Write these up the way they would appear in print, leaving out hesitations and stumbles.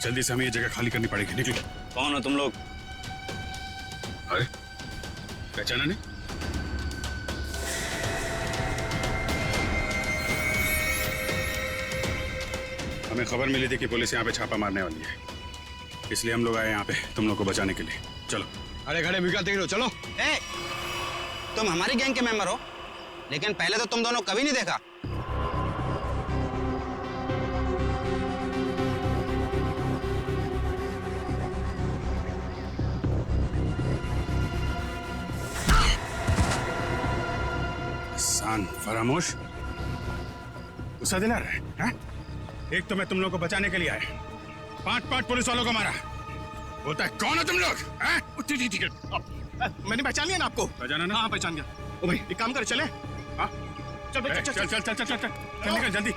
जल्दी से हमें ये जगह खाली करनी पड़ेगी। निकलो। कौन हो तुम लोग? अरे पहचाना नहीं? हमें खबर मिली थी कि पुलिस यहाँ पे छापा मारने वाली है, इसलिए हम लोग आए यहाँ पे तुम लोग को बचाने के लिए। चलो। अरे खड़े मिका देख लो, चलो। ए, तुम हमारी गैंग के मेंबर हो, लेकिन पहले तो तुम दोनों कभी नहीं देखा। सान फरामोश, गुस्सा दिला रहा है, हाँ? एक तो मैं तुम लोग को बचाने के लिए आया, 5 पुलिस वालों को मारा। बोलता है कौन हो तुम लोग? ठीक है, मैंने पहचान लिया ना आपको। पहचाना ना? हाँ पहचान गया। ओ भाई एक काम कर, चले। हाँ चल चल चल चल चल चल चल निकल जल्दी।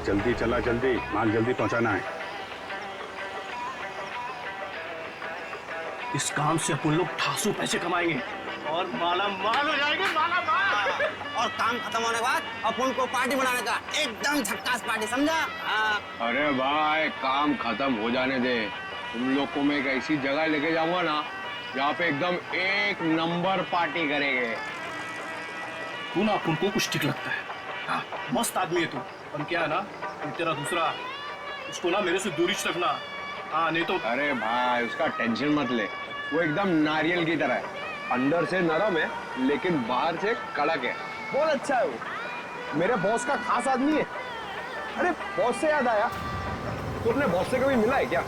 जल्दी चला, जल्दी माल जल्दी पहुंचाना है। इस काम से अपन लोग ठासू पैसे कमाएंगे और माला माल हो जाएंगे, माला माल। और काम खत्म होने के बाद अपन को पार्टी बनाने का, एकदम झक्कास पार्टी, समझा? अरे भाई काम खत्म हो जाने दे, तुम लोग को मैं एक ऐसी जगह लेके जाऊंगा ना जहाँ पे एकदम 1 नंबर पार्टी करेंगे। तू ना अपन को कुछ ठीक लगता है। हाँ, मस्त आदमी है तू, पर क्या है ना, तेरा दूसरा उसको ना मेरे से दूरी रखना। हाँ नहीं तो। अरे भाई उसका टेंशन मत ले, वो एकदम नारियल की तरह है, अंदर से नरम है लेकिन बाहर से कड़क है। बहुत अच्छा है वो, मेरे बॉस का खास आदमी है। अरे बॉस से याद आया, तू अपने बॉस से कभी मिला है क्या?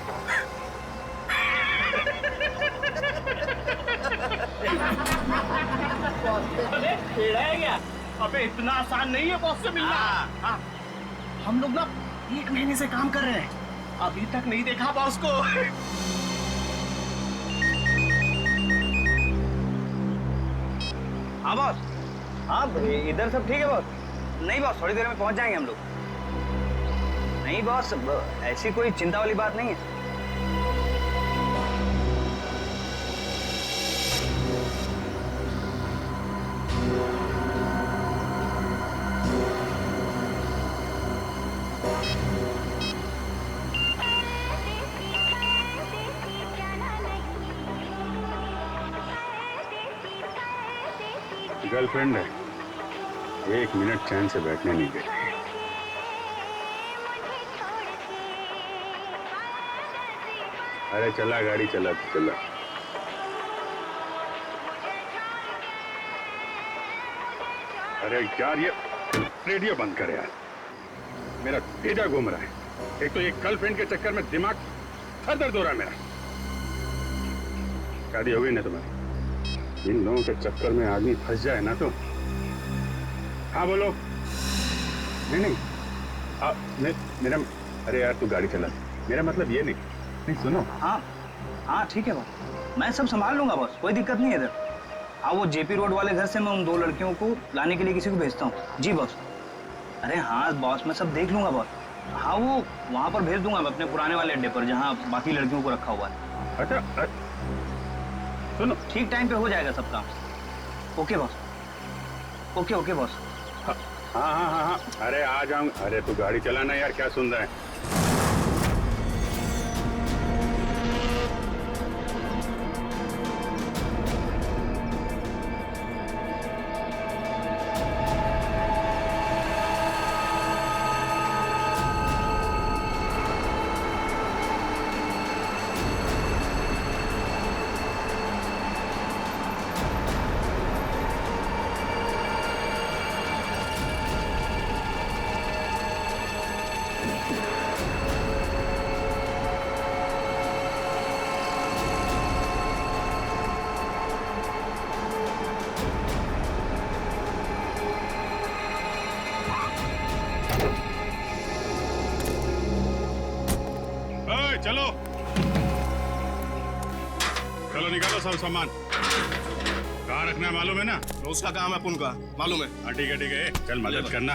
क्या? अबे इतना आसान नहीं है बॉस से मिलना। हाँ, हम लोग ना 1 महीने से काम कर रहे हैं, अभी तक नहीं देखा बॉस को। हाँ बॉस। हाँ इधर सब ठीक है बॉस? नहीं बॉस, थोड़ी देर में पहुंच जाएंगे हम लोग। नहीं बॉस, ऐसी कोई चिंता वाली बात नहीं है। गर्लफ्रेंड है, 1 मिनट चैन से बैठने नहीं देती। अरे चला गाड़ी, चला चला। अरे यार ये रेडियो बंद कर यार, मेरा भेजा घूम रहा है। एक तो ये गर्लफ्रेंड के चक्कर में दिमाग सर दर्द हो रहा है मेरा। शादी हो गई ना तुम्हारी? इन लोगों के चक्कर में आदमी फंस जाए ना तो। हाँ बोलो। नहीं नहीं मेरा, अरे यार तू गाड़ी चला, मेरा मतलब ये नहीं सुनो। हाँ हाँ ठीक है बॉस, मैं सब संभाल लूंगा बॉस, कोई दिक्कत नहीं है इधर। हाँ वो जेपी रोड वाले घर से मैं उन 2 लड़कियों को लाने के लिए किसी को भेजता हूँ। जी बॉस। अरे हाँ बॉस, मैं सब देख लूंगा बॉस। हाँ वो वहाँ पर भेज दूंगा मैं, अपने पुराने वाले अड्डे पर जहाँ बाकी लड़कियों को रखा हुआ है। अच्छा सुनो, ठीक टाइम पे हो जाएगा सब काम। Okay boss, okay okay boss. हाँ हाँ हाँ हाँ, अरे आ जाऊंगा। अरे तू गाड़ी चलाना यार, क्या सुन रहा है? निकालो सब सामान। कहाँ रखना है मालूम है ना? तो उसका काम है, अपन का मालूम है। हाँ ठीक है, चल मदद करना।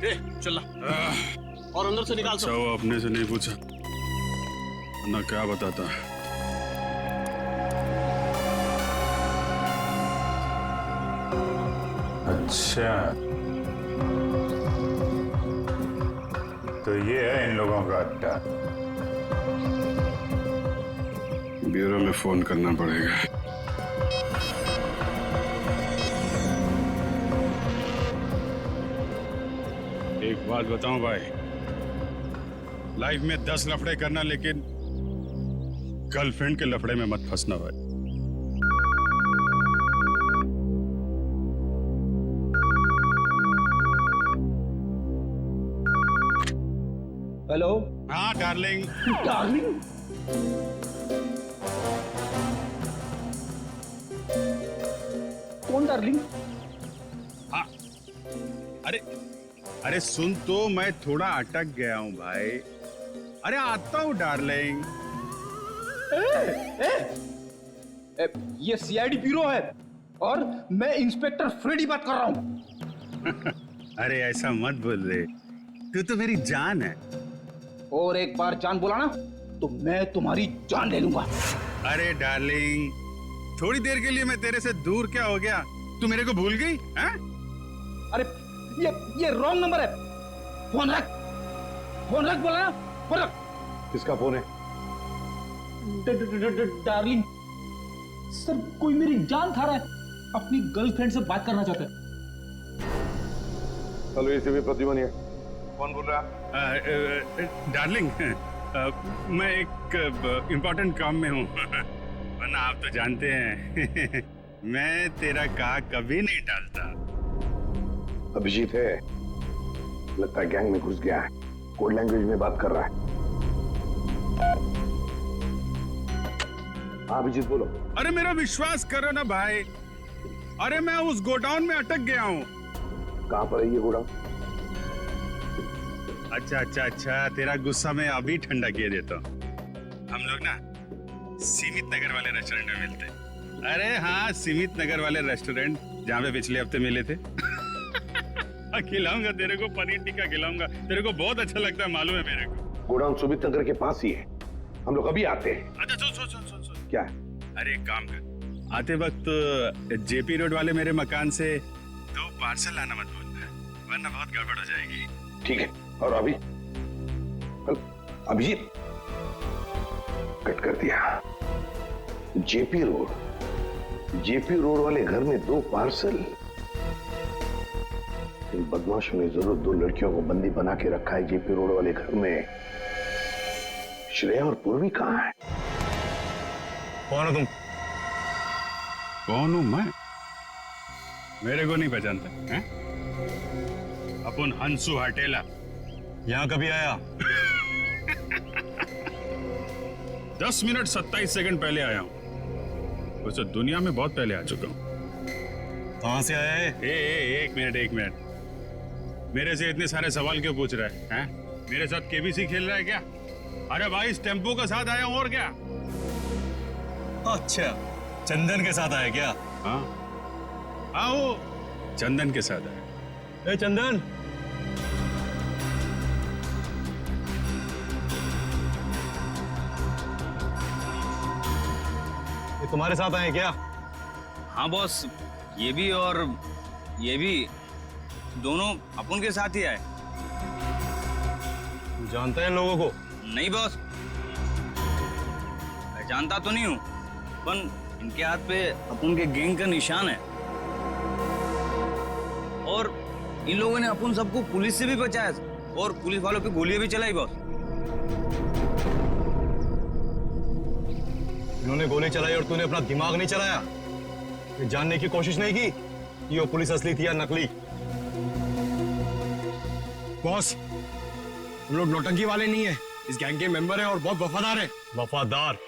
ए चल और अंदर से निकाल अच्छा सब। वो अपने से नहीं पूछा ना, क्या बताता। अच्छा, तो ये है इन लोगों का अड्डा। ब्यूरो में फोन करना पड़ेगा। एक बात बताऊं भाई, लाइफ में 10 लफड़े करना, लेकिन गर्लफ्रेंड के लफड़े में मत फंसना भाई। हेलो हाँ डार्लिंग। डार्लिंग, कौन डार्लिंग? हाँ अरे अरे सुन तो, मैं थोड़ा अटक गया हूँ भाई। अरे आता हूँ डार्लिंग। ये सीआईडी ब्यूरो है और मैं इंस्पेक्टर फ्रेडी बात कर रहा हूँ। अरे ऐसा मत बोल रे, तू तो मेरी जान है। और एक बार जान बोला ना तो मैं तुम्हारी जान ले लूंगा। अरे डार्लिंग, थोड़ी देर के लिए मैं तेरे से दूर क्या हो गया? तू मेरे को भूल गई हैं? अरे ये रॉन्ग नंबर है। फोन रख, फोन रख, बोला ना, फोन रख। किसका फोन है? डार्लिंग सर, कोई मेरी जान खा रहा है, अपनी गर्लफ्रेंड से बात करना चाहता है। हेलो, ये भी प्रतिबंध है। कौन बोल रहा है? डार्लिंग, मैं एक इम्पोर्टेंट काम में हूँ। वरना आप तो जानते हैं मैं तेरा कहा कभी नहीं टालता। अभिजीत है, लगता है गैंग में घुस गया है, कोड लैंग्वेज में बात कर रहा है। हाँ अभिजीत बोलो। अरे मेरा विश्वास करो ना भाई, अरे मैं उस गोडाउन में अटक गया हूँ। कहाँ पर है ये गोडाउन? अच्छा, तेरा गुस्सा मैं अभी ठंडा किए देता हूँ। हम लोग ना सीमित नगर वाले रेस्टोरेंट में मिलते हैं। अरे हाँ, सीमित नगर वाले रेस्टोरेंट जहाँ पे पिछले हफ्ते मिले थे। खिलाऊंगा तेरे को, पनीर टिक्का खिलाऊंगा, तेरे को बहुत अच्छा लगता है, मालूम है मेरे को। गोडाउन सुमित नगर के पास ही है, हम लोग अभी आते हैं। अच्छा सुन। क्या है? अरे एक काम कर, आते वक्त जेपी रोड वाले मेरे मकान से 2 पार्सल लाना मत भूलना, वरना बहुत गड़बड़ हो जाएगी। ठीक है। और अभी अभिजीत कट कर दिया। जेपी रोड वाले घर में 2 पार्सल। इन बदमाशों ने जरूर 2 लड़कियों को बंदी बना के रखा है जेपी रोड वाले घर में। श्रेया और पूर्वी कहाँ है? कौन हो तुम? कौन हूं मैं? मेरे को नहीं पहचानता हैं? अपन हंसू हटेला। यहाँ कभी आया? 10 मिनट 27 सेकंड पहले आया हूं। वैसे दुनिया में बहुत पहले आ चुका हूं। कहाँ से आया है? एक मिनट, मेरे से इतने सारे सवाल क्यों पूछ रहा है हैं? मेरे साथ केबीसी खेल रहा है क्या? अरे भाई, इस टेम्पो के साथ आया हूं, और क्या? अच्छा, चंदन के साथ आया क्या? हाँ, वो चंदन के साथ आया। ए चंदन, ये तुम्हारे साथ आए क्या? हाँ बॉस, ये भी और ये भी, दोनों अपन के साथ ही आए। तू जानता है इन लोगों को? नहीं बॉस, मैं जानता तो नहीं हूँ, पर इनके हाथ पे अपन के गैंग का निशान है। और इन लोगों ने अपन सबको पुलिस से भी बचाया और पुलिस वालों पे गोलियां भी चलाई बॉस। इन्होंने गोली चलाई और तूने अपना दिमाग नहीं चलाया? ये जानने की कोशिश नहीं की कि वो पुलिस असली थी या नकली? बॉस, हम लोग नौटंकी वाले नहीं है, इस गैंग के मेंबर हैं और बहुत वफादार है। वफादार?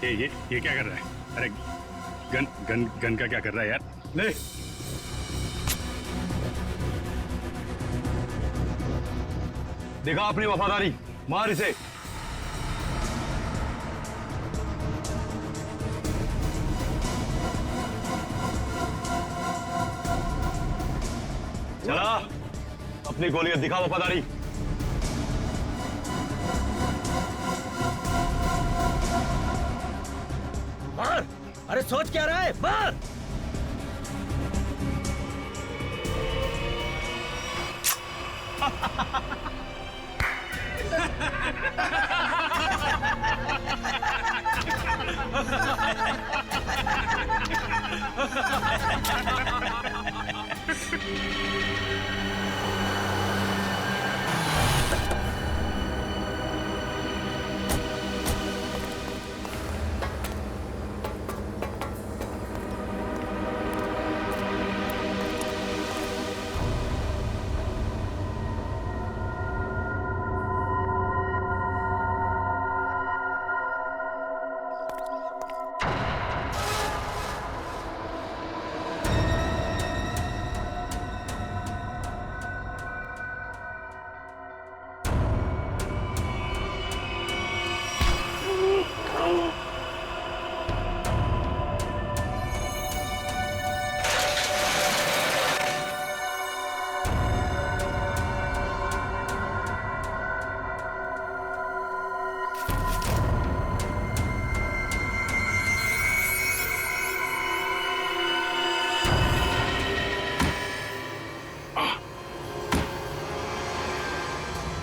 ये क्या कर रहा है? अरे गन का क्या कर रहा है यार? ले, देखा अपनी वफादारी, मार इसे। अपनी गोलियां दिखाओ वफादारी। मार। अरे सोच क्या रहा है, मार।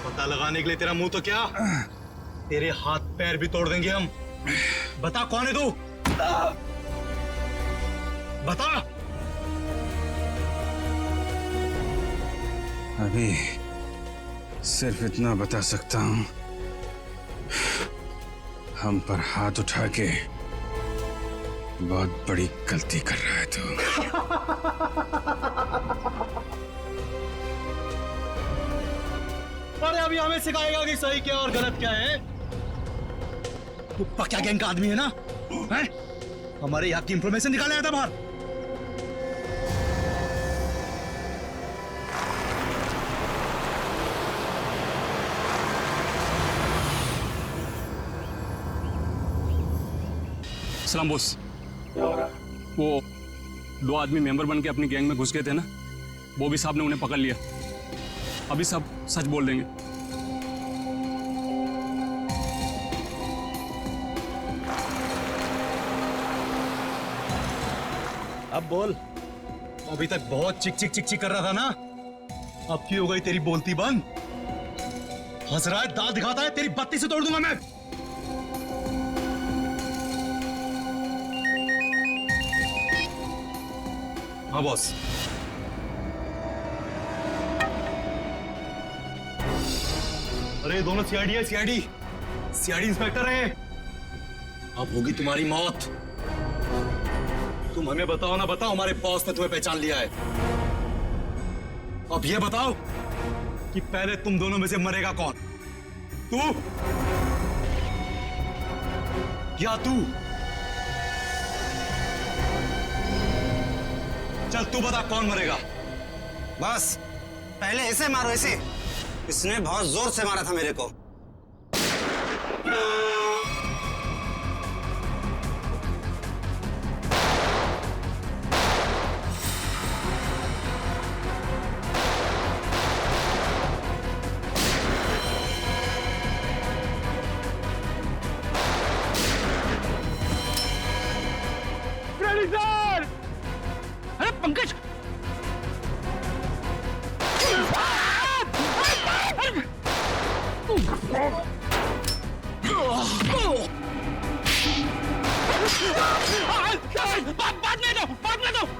पता लगाने के लिए तेरा मुंह तो क्या, तेरे हाथ पैर भी तोड़ देंगे हम। बता कौन है तू, बता। अभी सिर्फ इतना बता सकता हूं, हम पर हाथ उठा के बहुत बड़ी गलती कर रहा है तू। अरे अभी हमें सिखाएगा कि सही क्या और गलत क्या है। तू पक्का गैंग का आदमी है ना, हैं? हमारे यहाँ की इंफॉर्मेशन निकाले आया था बाहर। सलाम बॉस। वो 2 आदमी मेंबर बन के अपनी गैंग में घुस गए थे ना, बॉबी साहब ने उन्हें पकड़ लिया। अभी सब सच बोल देंगे। अब बोल। अभी तक बहुत चिक चिक चिक चिक कर रहा था ना, अब क्यों हो गई तेरी बोलती बंद? हंस रहा है, दांत दिखाता है, तेरी बत्ती से तोड़ दूंगा मैं। हाँ बॉस। अरे दोनों सीआईडी है, सीआईडी इंस्पेक्टर है। अब होगी तुम्हारी मौत। तुम हमें बताओ ना बताओ, हमारे बॉस ने तुम्हें पहचान लिया है। अब ये बताओ कि पहले तुम दोनों में से मरेगा कौन, तू या तू? चल तू बता कौन मरेगा। बस पहले ऐसे मारो, ऐसे। इसने बहुत जोर से मारा था मेरे को। अरे पंकज,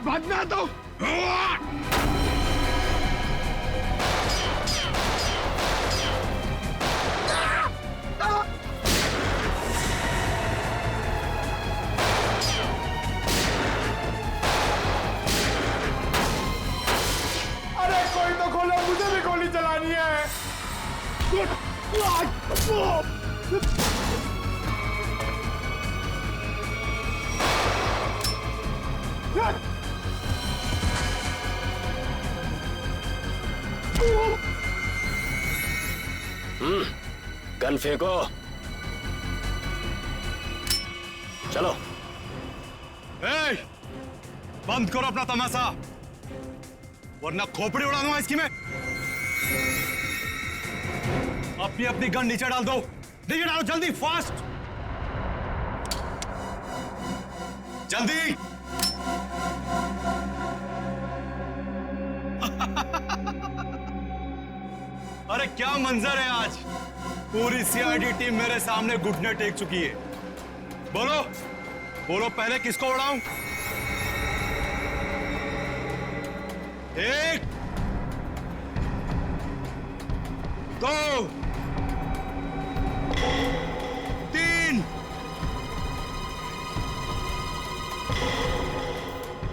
बाद में दो। अरे कोई तो खोलो, मुझे भी गोली चलानी है। गन फेंको। चलो। ए, बंद करो अपना तमाशा, वरना खोपड़ी उड़ा दूंगा इसकी मैं। अपनी अपनी गन नीचे डाल दो, नीचे डालो जल्दी, फास्ट, जल्दी। अरे क्या मंजर है आज, पूरी सीआईडी टीम मेरे सामने घुटने टेक चुकी है। बोलो बोलो, पहले किसको उड़ाऊं? एक, दो, तीन,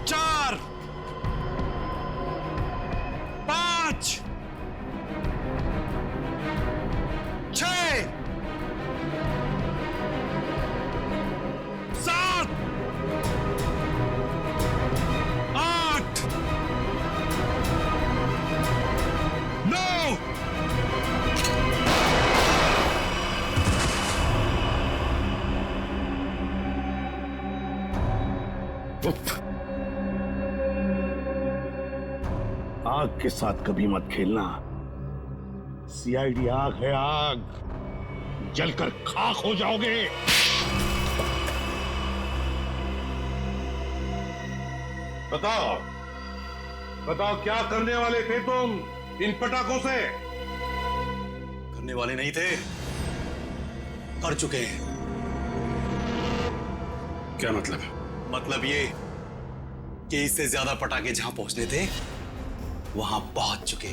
चार, पांच, छह, सात, आठ, नौ, आग के साथ कभी मत खेलना। सीआईडी आग है, आग, जलकर खाक हो जाओगे। बताओ बताओ, क्या करने वाले थे तुम इन पटाखों से? करने वाले नहीं थे, कर चुके हैं। क्या मतलब? मतलब ये कि इससे ज्यादा पटाखे जहां पहुंचने थे वहां पहुंच चुके।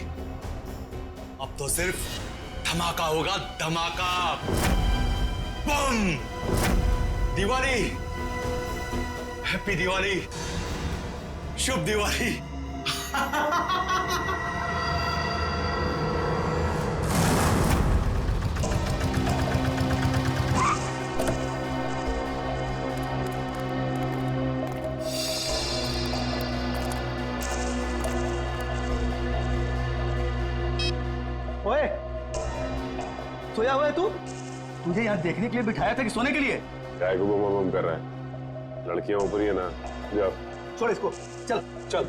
अब तो सिर्फ धमाका होगा, धमाका, बम। दिवाली, हैप्पी दिवाली, शुभ दिवाली। ओए, सोया हुआ है तू? तुझे यहाँ देखने के लिए बिठाया था कि सोने के लिए? काय को बम कर रहा है? लड़कियां ऊपर ही है ना, जा। छोड़ इसको, चल चल।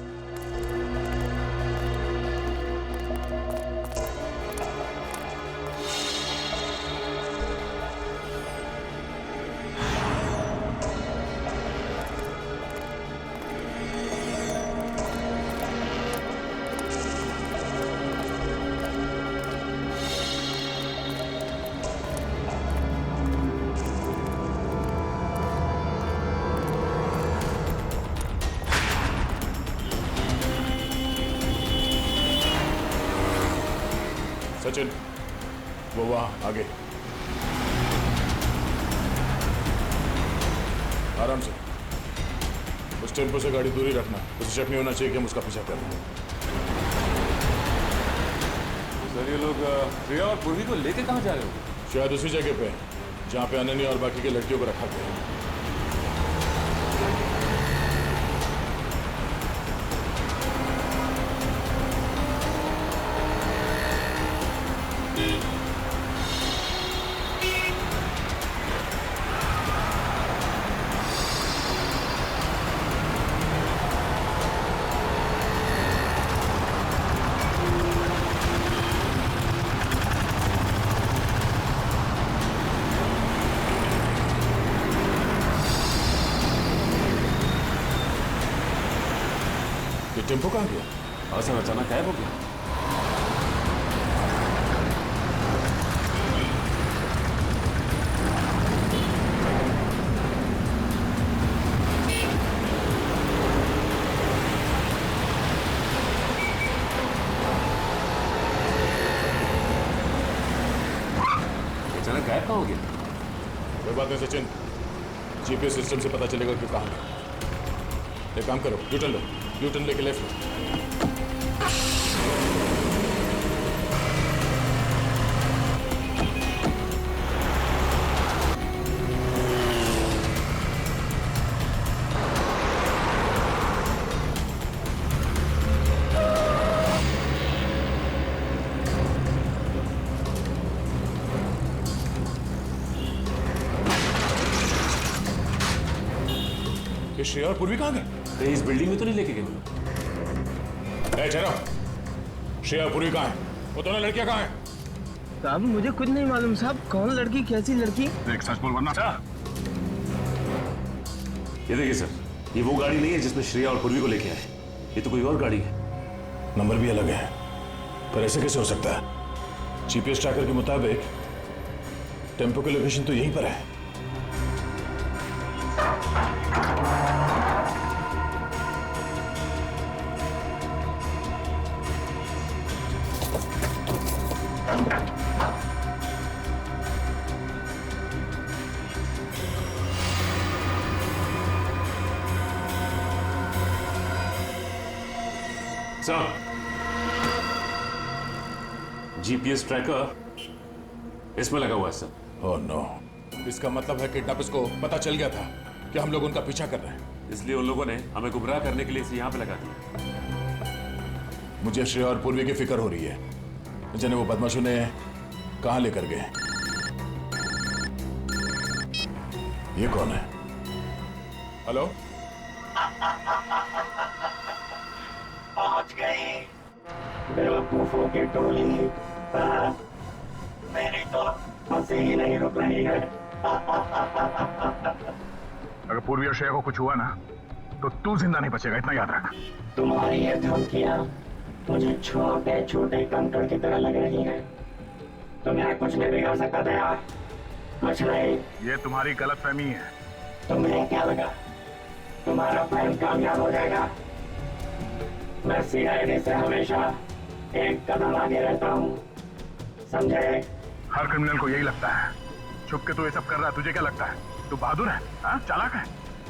सचिन, वो वहां आगे। आराम से, उस टेम्पो से गाड़ी दूरी रखना। उसे शक नहीं होना चाहिए कि हम उसका पीछा कर रहे हैं। सर ये लोग प्रिया और पूर्वी को लेके कहाँ जा रहे हो? शायद उसी जगह पे जहां पे अनन्या और बाकी के लड़कियों को रखा गया है। टेम्पो कहाँ गया? हाँ सर, अचानक गायब हो गया। अचानक गायब कहाँ हो गया? कोई बात नहीं सचिन, जीपीएस सिस्टम से पता चलेगा कि कहाँ है। एक काम करो, यूटर्न लो, यूटर्न लेके लेफ्ट लो। ये श्रेया और पूर्वी कहाँ गए? इस बिल्डिंग में तो नहीं लेके गए? ठहरो, श्रेया और पूर्वी कहाँ है? वो दोनों लड़कियां कहाँ हैं? साहब मुझे कुछ नहीं मालूम साहब, कौन लड़की कैसी लड़की? देख सच बोल वरना ये देखिए सर, ये वो गाड़ी नहीं है जिसमें श्रेया और पूर्वी को लेके आए, ये तो कोई और गाड़ी है। नंबर भी अलग है, पर ऐसे कैसे हो सकता है? जीपीएस ट्रैकर के मुताबिक टेम्पो की लोकेशन तो यहीं पर है। सर, जीपीएस ट्रैकर इसमें लगा हुआ है सर। ओह नो, इसका मतलब है किडनैपर्स को पता चल गया था कि हम लोग उनका पीछा कर रहे हैं, इसलिए उन लोगों ने हमें गुमराह करने के लिए इसे यहाँ पे लगा दिया। मुझे श्रेया और पूर्वी की फिक्र हो रही है, जिन्हें वो बदमाशों ने कहां लेकर गए। ये कौन है? हेलो, पहुंच गए बेवकूफों की टोली। मेरी तो हंसी ही नहीं रुक रही है। अगर पूर्वी और श्रेया को कुछ हुआ ना तो तू जिंदा नहीं बचेगा, इतना याद रख। तुम्हारी ये धमकियां मुझे छोटे छोटे कंकड़ की तरह लग रही हैं। तुम्हें कुछ नहीं बिगाड़ सकता था यार, कुछ नहीं। ये तुम्हारी गलतफहमी है। तुम्हें क्या लगा तुम्हारा प्लान कामयाब हो जाएगा? मैं सीआईडी से हमेशा एक कदम आगे रहता हूँ, समझे? हर क्रिमिनल को यही लगता है। छुप के तू ये सब कर रहा है, तुझे क्या लगता है? तू बहादुर है, हाँ? चालाक है?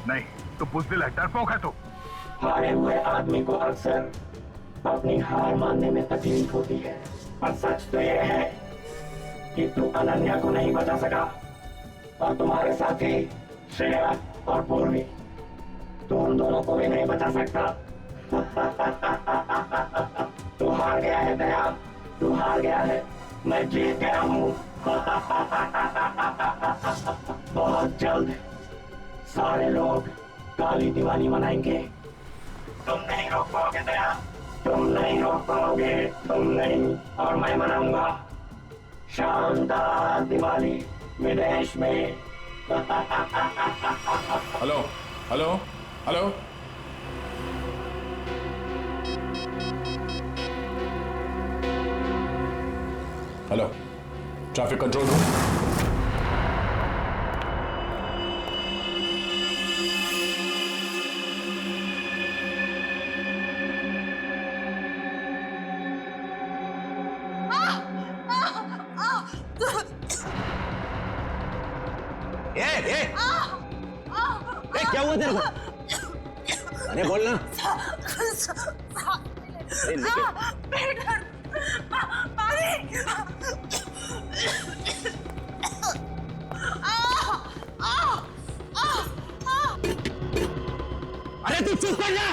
नहीं, तू बुज़दिल है, डरपोक है तू। हारे हुए आदमी को अक्सर अपनी हार मानने में तकलीफ होती है, पर सच तो यह है कि तू अनन्या को नहीं बचा सका, और तुम्हारे साथी श्रेया और पूर्वी, तू उन दोनों को भी नहीं बचा सकता। तू हार गया है दया, तू हार गया है, मैं जीत गया हूँ। बहुत जल्द सारे लोग काली दिवाली मनाएंगे। तुम नहीं रोक पाओगे दया, तुम नहीं रोक पाओगे, तुम नहीं। और मैं मनाऊंगा शानदार दिवाली विदेश में। Hello, hello, hello. Hello, traffic control room. क्या हुआ तेरे को? अरे बोलना। अरे तू चुप कर जा।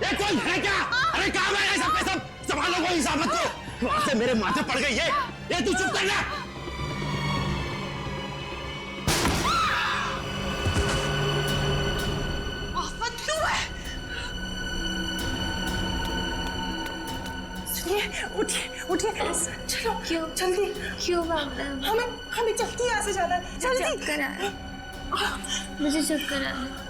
ये कौन है क्या? अरे काम है सब पे सब संभालो, कोई हिसाब मत करो। वहां से मेरे माथे पड़ गई ये तू चुप कर जा। उठिए उठिए, चलो। क्यों? जल्दी। क्यों मैम? हमें जल्दी यहाँ से जाना है, जल्दी। चक्कर आ रहा है, मुझे चक्कर आ रहा है।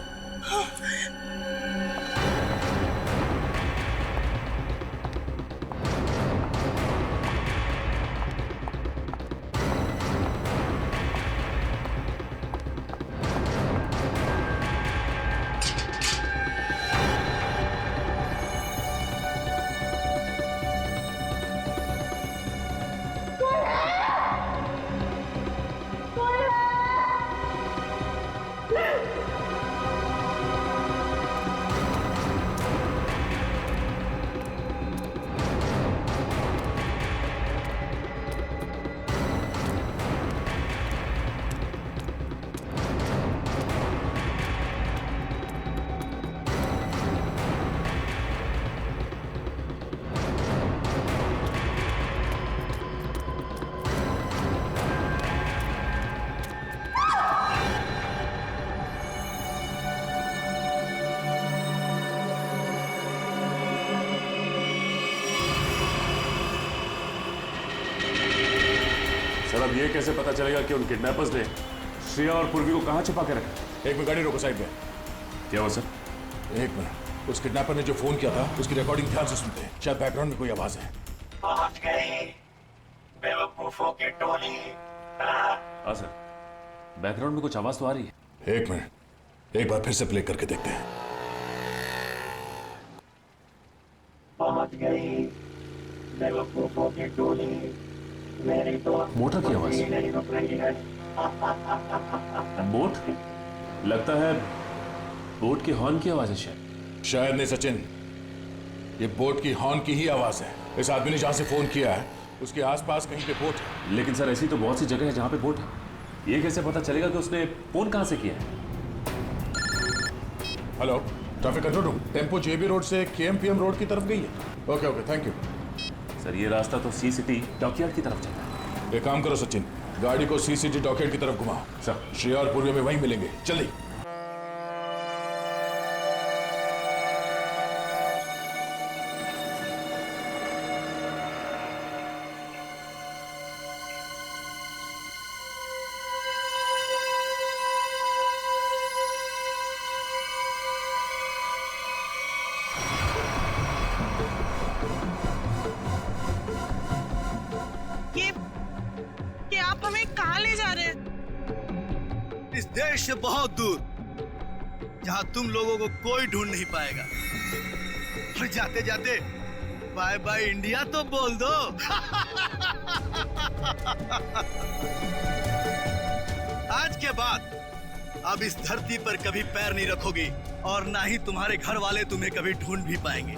अब ये कैसे पता चलेगा कि उन किडनैपर्स ने श्रेया और पूर्वी को कहाँ छुपा के रखा? एक मिनट, गाड़ी रोको साइड में। क्या हुआ सर? एक मिनट, उस किडनैपर ने जो फोन किया था उसकी रिकॉर्डिंग ध्यान से सुनते हैं, शायद बैकग्राउंड में कोई आवाज है। पहुंच गई बेवकूफों की टोली। हाँ सर, बैकग्राउंड में कुछ आवाज तो आ रही है। एक मिनट, एक बार फिर से प्ले करके देखते हैं। पहुंच गई बेवकूफों की टोली, मेरी तो मोटर की आवाज। नहीं रुक रही है। बोट? लगता है बोट के हॉर्न की आवाज है शायद। शायद नहीं सचिन, ये बोट की हॉर्न की ही आवाज है। इस आदमी ने जहां से फोन किया है उसके आसपास कहीं पे बोट है। लेकिन सर ऐसी तो बहुत सी जगह है जहां पे बोट है। ये कैसे पता चलेगा कि उसने फोन कहां से किया है? Hello, traffic control room, tempo JB road से केएमपीएम रोड की तरफ गई है। Okay okay, thank you sir. ये रास्ता तो सी सिटी डॉकयार्ड की तरफ जाता है। एक काम करो सचिन, गाड़ी को सी सिटी डॉकयार्ड की तरफ घुमाओ। सर, श्रेया और पूर्वी में वहीं मिलेंगे, जल्दी। ये आप हमें कहाँ ले जा रहे हैं? इस देश से बहुत दूर, जहां तुम लोगों को कोई ढूंढ नहीं पाएगा। और जाते जाते बाय बाय इंडिया तो बोल दो। आज के बाद अब इस धरती पर कभी पैर नहीं रखोगी और ना ही तुम्हारे घर वाले तुम्हें कभी ढूंढ भी पाएंगे।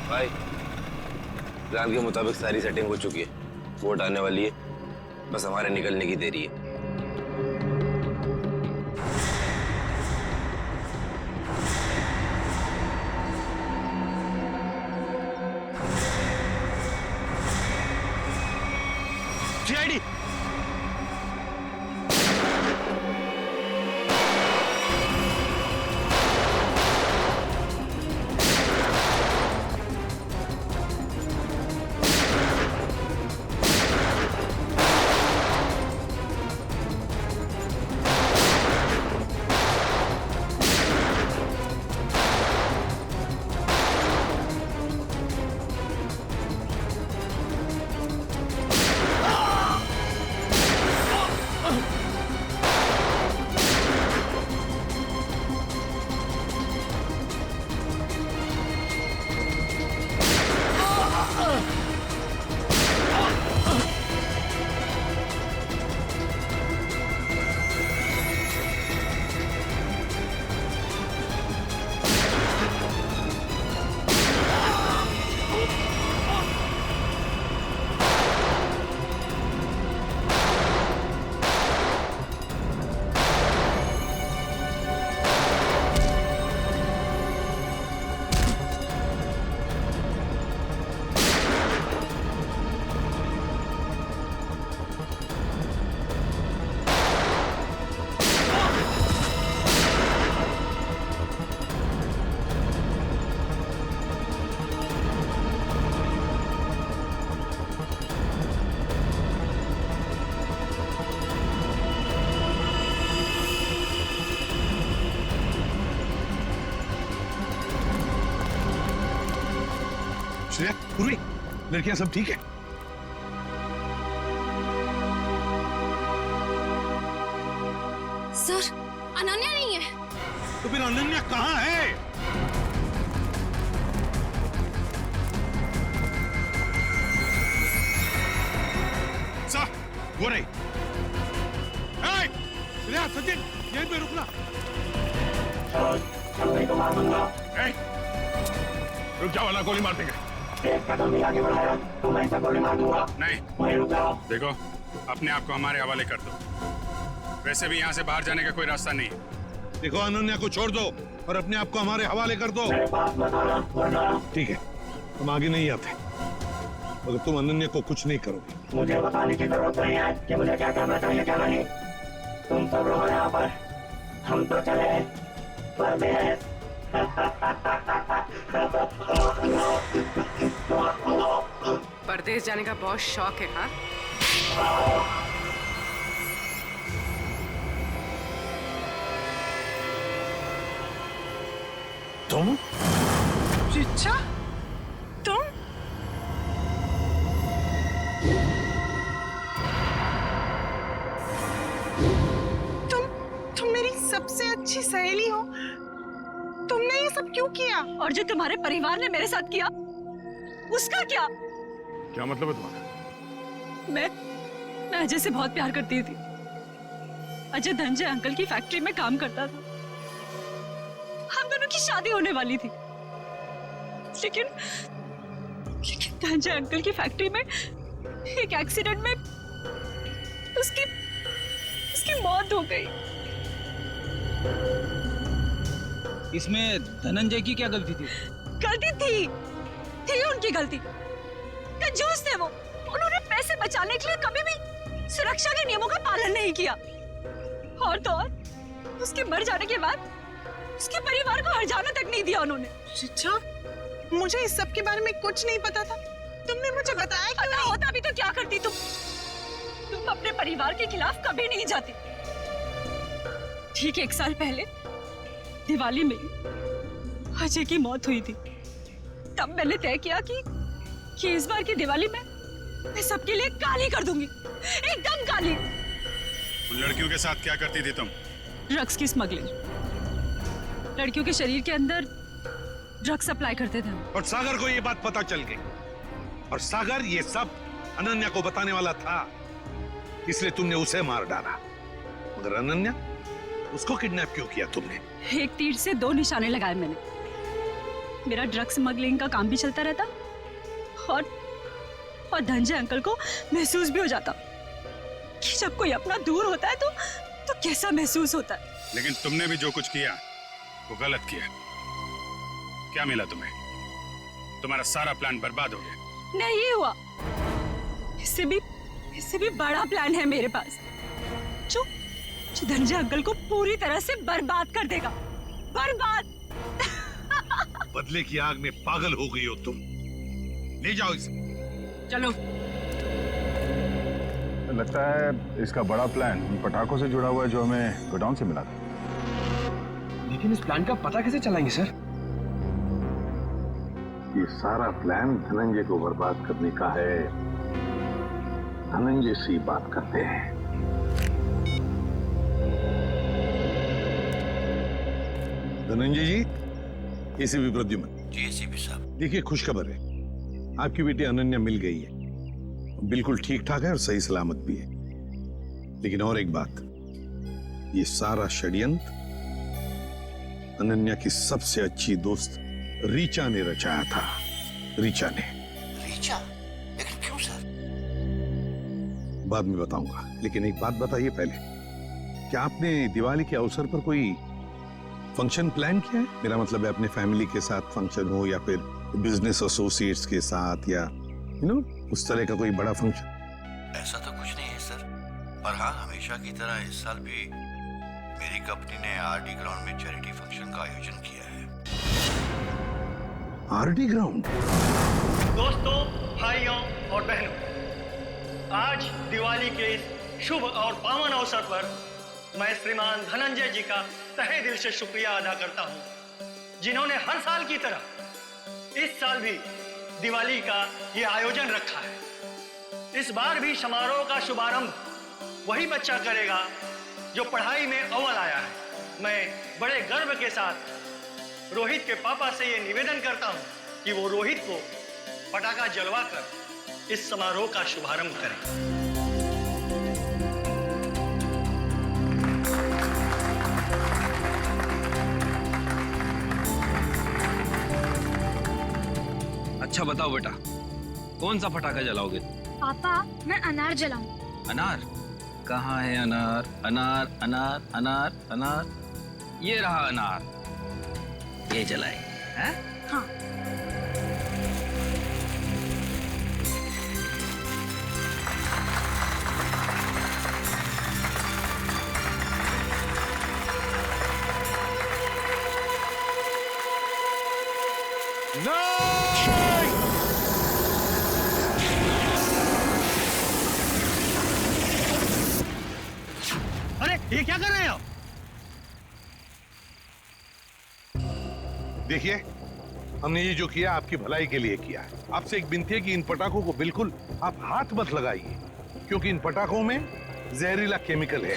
भाई, प्लान के मुताबिक सारी सेटिंग हो चुकी है। वोट आने वाली है, बस हमारे निकलने की देरी है। सीआईडी श्रेया, पूर्वी, लड़कियां सब ठीक है? सर, अनन्या नहीं है। तो फिर अनन्या कहाँ है? सर, वो नहीं। श्रेया, सचिन, यहीं पे रुकना। नहीं तो मार दूंगा। रुक जाओ, वरना गोली मार देंगे। एक कदम भी आगे बढ़ाया तो मैं इसे गोली मार दूंगा। नहीं, वहीं रुक जाओ। देखो, अपने आप को हमारे हवाले कर दो। वैसे भी यहाँ से बाहर जाने का कोई रास्ता नहीं है। देखो, अनन्या को छोड़ दो और अपने आप को हमारे हवाले कर दो। मेरे पास बताना वरना। ठीक है, हम आगे नहीं आते मगर तुम अनन्या को कुछ नहीं करोगे। मुझे बताने की जरूरत नहीं है कि मुझे क्या करना चाहिए क्या नहीं। तुम सब रहो यहाँ पर, हम तो चले। परदेश। परदेश जाने का बहुत शौक है, हाँ? तुम? रिचा, तुम? तुम मेरी सबसे अच्छी सहेली हो। तुमने ये सब क्यों किया? और जो तुम्हारे परिवार ने मेरे साथ किया, उसका क्या? क्या मतलब है तुम्हारा? मैं अजय से बहुत प्यार करती थी। अजय धनंजय अंकल की फैक्ट्री में काम करता था। हम दोनों की शादी होने वाली थी, लेकिन धनंजय अंकल की फैक्ट्री में एक एक्सीडेंट में उसकी मौत हो गई। इसमें धनंजय की क्या गलती थी? गलती थी उनकी गलती। कंजूस थे वो। उन्होंने पैसे बचाने के लिए कभी भी सुरक्षा के नियमों का पालन नहीं किया। और तो और उसके मर जाने के बाद उसके परिवार को हर्जाना तक नहीं दिया उन्होंने। रिचा, मुझे इस सब के बारे में कुछ नहीं पता था। तुमने मुझे बताया क्यों नहीं? होता भी तो क्या करती तुम अपने परिवार के खिलाफ कभी नहीं जाती। ठीक 1 साल पहले दिवाली में अजय की मौत हुई थी। तब मैंने तय किया कि इस बार की दिवाली में मैं सबके लिए काली कर दूंगी, एकदम काली। उन लड़कियों के साथ क्या करती थी तुम? ड्रग्स की स्मगलिंग। लड़कियों के शरीर के अंदर ड्रग्स सप्लाई करते थे। और सागर को ये बात पता चल गई, और सागर ये सब अनन्या को बताने वाला था, इसलिए तुमने उसे मार डाला। मगर अनन्या, उसको किडनैप क्यों किया तुमने? एक तीर से 2 निशाने लगाए मैंने। मेरा ड्रग्स स्मगलिंग का काम भी चलता रहता और धनंजय अंकल को महसूस भी हो जाता कि जब कोई अपना दूर होता है तो कैसा महसूस होता है। लेकिन तुमने भी जो कुछ किया वो गलत किया। क्या मिला तुम्हें? तुम्हारा सारा प्लान बर्बाद हो गया। नहीं हुआ, इससे भी बड़ा प्लान है मेरे पास, जो धनंजय अंकल को पूरी तरह से बर्बाद कर देगा। बर्बाद। बदले की आग में पागल हो गई हो तुम। ले जाओ इसे। चलो। लगता है इसका बड़ा प्लान उन पटाखों से जुड़ा हुआ है जो हमें गोडाउन से मिला था। लेकिन इस प्लान का पता कैसे चलाएंगे सर? ये सारा प्लान धनंजय को बर्बाद करने का है। धनंजय से बात करते हैं। धनंजय जी, एसीपी प्रद्युमन। जी एसीपी साहब। देखिए, खुशखबर है, आपकी बेटी अनन्या मिल गई है। बिल्कुल ठीक ठाक है और सही सलामत भी है। लेकिन और एक बात, ये सारा षड्यंत्र अनन्या की सबसे अच्छी दोस्त रीचा ने रचाया था। रीचा ने। रीचा? लेकिन क्यों सर? बाद में बताऊंगा, लेकिन एक बात बताइए पहले, क्या आपने दिवाली के अवसर पर कोई फंक्शन प्लान किया है? मेरा मतलब है अपने फैमिली के साथ फंक्शन हो या फिर बिजनेस एसोसिएट्स के साथ, या उस तरह का कोई बड़ा फंक्शन। ऐसा तो कुछ नहीं है सर, पर हाँ, हमेशा की तरह इस साल भी मेरी कंपनी ने आरडी ग्राउंड में चैरिटी फंक्शन का आयोजन किया है। RD ground? दोस्तों, भाइयों और बहनों, आज दिवाली के इस शुभ और पावन अवसर पर मैं श्रीमान धनंजय जी का तहे दिल से शुक्रिया अदा करता हूं, जिन्होंने हर साल की तरह इस साल भी दिवाली का ये आयोजन रखा है। इस बार भी समारोह का शुभारंभ वही बच्चा करेगा जो पढ़ाई में अव्वल आया है। मैं बड़े गर्व के साथ रोहित के पापा से ये निवेदन करता हूं कि वो रोहित को पटाखा जलवाकर इस समारोह का शुभारंभ करें। अच्छा बताओ बेटा, कौन सा पटाखा जलाओगे? पापा, मैं अनार जलाऊं। अनार? कहाँ है अनार? अनार अनार अनार अनार, ये रहा अनार, ये जलाए हैं? हाँ। ये क्या कर रहे हो? देखिए, हमने ये जो किया आपकी भलाई के लिए किया है। आपसे एक विनती है कि इन पटाखों को बिल्कुल आप हाथ मत लगाइए, क्योंकि इन पटाखों में जहरीला केमिकल है।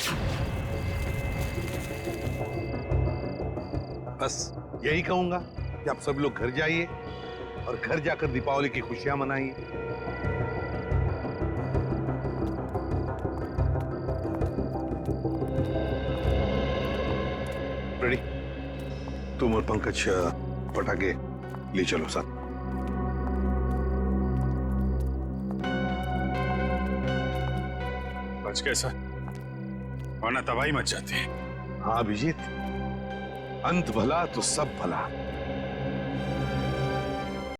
बस यही कहूंगा कि आप सब लोग घर जाइए और घर जाकर दीपावली की खुशियां मनाइए। रेडी? तुम और पंकज पटाखे ले चलो साथ। बच गए सर, वरना तबाही मच जाती है। हाँ अभिजीत, अंत भला तो सब भला।